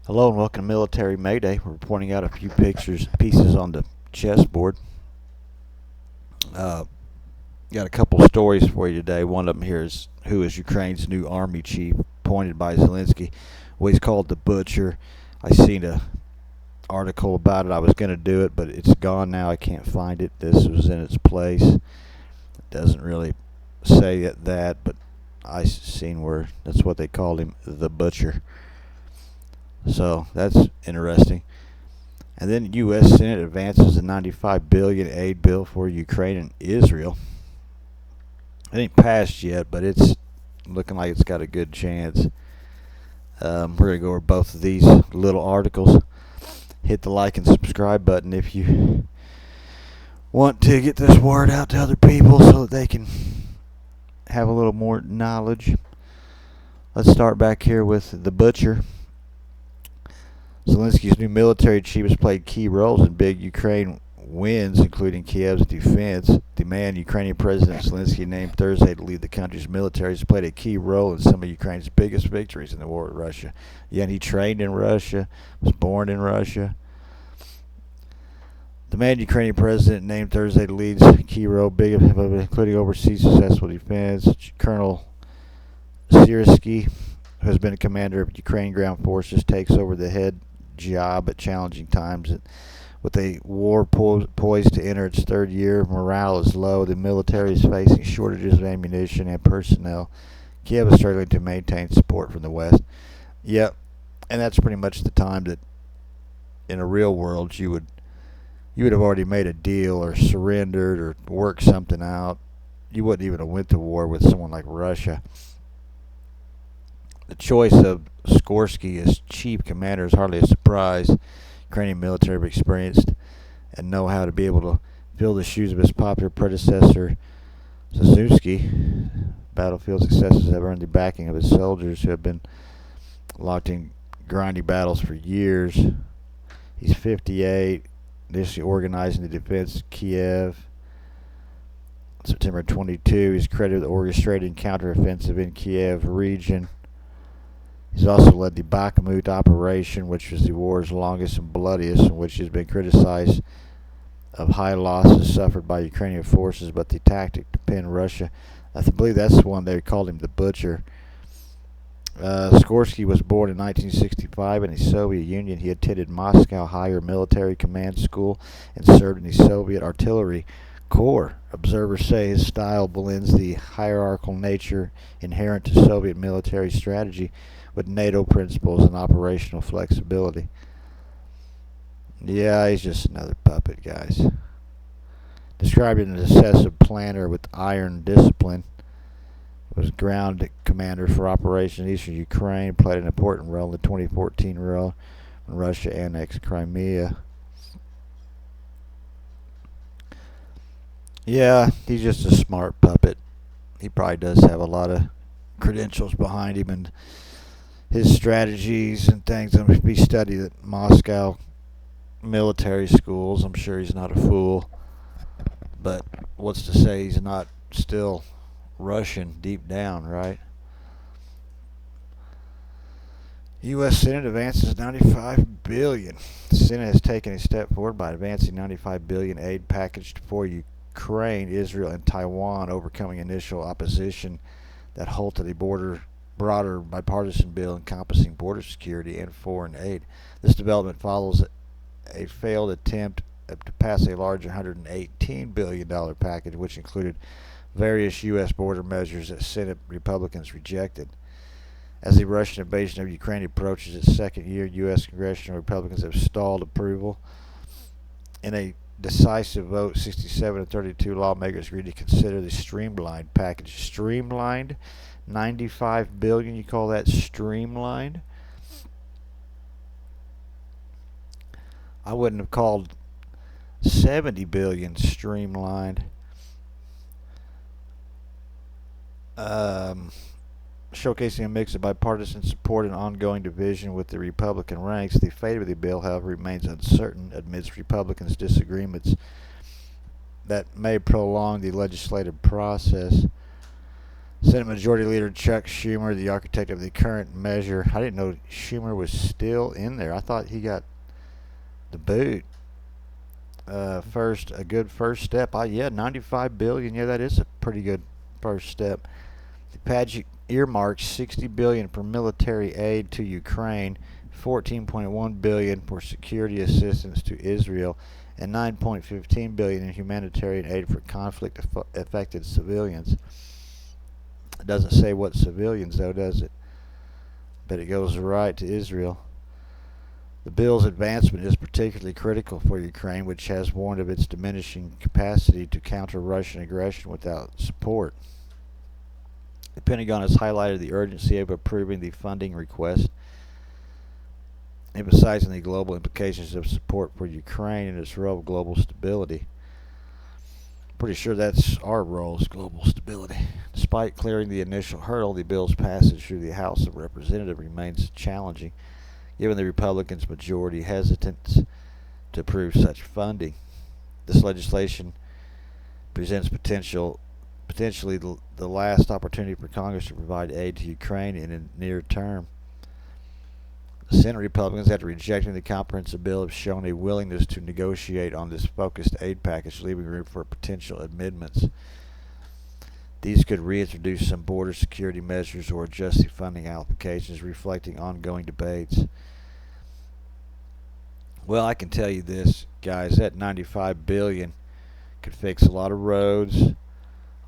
Hello and welcome to Military Mayday. We're pointing out a few pieces on the chessboard. Uh, got a couple stories for you today. One of them here is who is Ukraine's new army chief, appointed by Zelenskyy. Well, he's called the Butcher. I seen a article about it. I was going to do it, but it's gone now. I can't find it. This was in its place. It doesn't really say that, but I seen where that's what they called him, the Butcher. So that's interesting. And then U.S. Senate advances a $95 billion aid bill for Ukraine and Israel. It ain't passed yet, but it's looking like it's got a good chance. We're going to go over both of these little articles. Hit the like and subscribe button if you want to get this word out to other people so that they can have a little more knowledge. Let's start back here with the Butcher. Zelensky's new military chief has played key roles in big Ukraine wins, including Kyiv's defense. The man Ukrainian President Zelenskyy, named Thursday to lead the country's military, has played a key role in some of Ukraine's biggest victories in the war with Russia. Yet he trained in Russia, was born in Russia. The man Ukrainian President, named Thursday to lead a key role, including overseas successful defense. Colonel Syrskyi, who has been a commander of Ukrainian ground forces, takes over the head job at challenging times. With a war poised to enter its third year, morale is low. The military is facing shortages of ammunition and personnel. Kyiv is struggling to maintain support from the West. Yep, and that's pretty much the time that in a real world you would have already made a deal or surrendered or worked something out. You wouldn't even have went to war with someone like Russia. The choice of Syrskyi as chief commander is hardly a surprise. Ukrainian military have experienced and know how to be able to fill the shoes of his popular predecessor, Zelenskyy. Battlefield successes have earned the backing of his soldiers, who have been locked in grinding battles for years. He's 58, initially organizing the defense of Kyiv. September 22, he's credited with orchestrating counteroffensive in Kyiv region. He's also led the Bakhmut operation, which was the war's longest and bloodiest, in which he's been criticized of high losses suffered by Ukrainian forces, but the tactic to pin Russia, I believe that's the one they called him the Butcher. Syrskyi was born in 1965 in the Soviet Union. He attended Moscow Higher Military Command School and served in the Soviet Artillery Corps. Observers say his style blends the hierarchical nature inherent to Soviet military strategy with NATO principles and operational flexibility. Yeah, he's just another puppet, guys. Described as an obsessive planner with iron discipline, was ground commander for Operation Eastern Ukraine, played an important role in the 2014 war when Russia annexed Crimea. Yeah, he's just a smart puppet. He probably does have a lot of credentials behind him, and his strategies and things will be studied at Moscow military schools. I'm sure he's not a fool, but what's to say he's not still Russian deep down, right? U.S. Senate advances $95 billion. The Senate has taken a step forward by advancing $95 billion aid package for Ukraine, Israel, and Taiwan, overcoming initial opposition that halted a broader bipartisan bill encompassing border security and foreign aid. This development follows a failed attempt to pass a large $118 billion package, which included various U.S. border measures that Senate Republicans rejected. As the Russian invasion of Ukraine approaches its second year, U.S. congressional Republicans have stalled approval. In a decisive vote, 67 to 32 lawmakers agreed to consider the streamlined package. Streamlined? $95 billion, you call that streamlined? I wouldn't have called $70 billion streamlined. Showcasing a mix of bipartisan support and ongoing division with the Republican ranks. The fate of the bill, however, remains uncertain amidst Republicans' disagreements that may prolong the legislative process. Senate Majority Leader Chuck Schumer, the architect of the current measure. I didn't know Schumer was still in there. I thought he got the boot. A good first step. Yeah, $95 billion. Yeah, that is a pretty good first step. The pageant earmarks $60 billion for military aid to Ukraine, $14.1 billion for security assistance to Israel, and $9.15 billion in humanitarian aid for conflict-affected civilians. It doesn't say what civilians, though, does it? But it goes right to Israel. The bill's advancement is particularly critical for Ukraine, which has warned of its diminishing capacity to counter Russian aggression without support. The Pentagon has highlighted the urgency of approving the funding request, emphasizing the global implications of support for Ukraine and its role of global stability. Pretty sure that's our role is global stability. Despite clearing the initial hurdle, the bill's passage through the House of Representatives remains challenging, given the Republicans' majority hesitance to approve such funding. This legislation presents potentially the last opportunity for Congress to provide aid to Ukraine in the near term. Senate Republicans, after rejecting the comprehensive bill, have shown a willingness to negotiate on this focused aid package, leaving room for potential amendments. These could reintroduce some border security measures or adjust the funding allocations, reflecting ongoing debates. Well, I can tell you this, guys, that $95 billion could fix a lot of roads,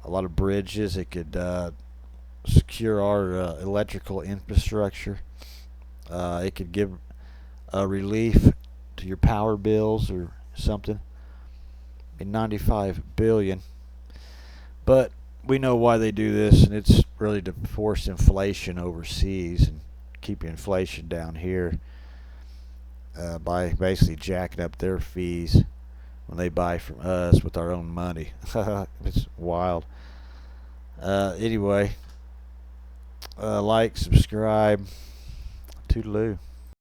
a lot of bridges. It could secure our electrical infrastructure. It could give a relief to your power bills or something. $95 billion. But we know why they do this, and it's really to force inflation overseas and keep inflation down here by basically jacking up their fees when they buy from us with our own money. It's wild. Anyway, like, subscribe. Toodaloo.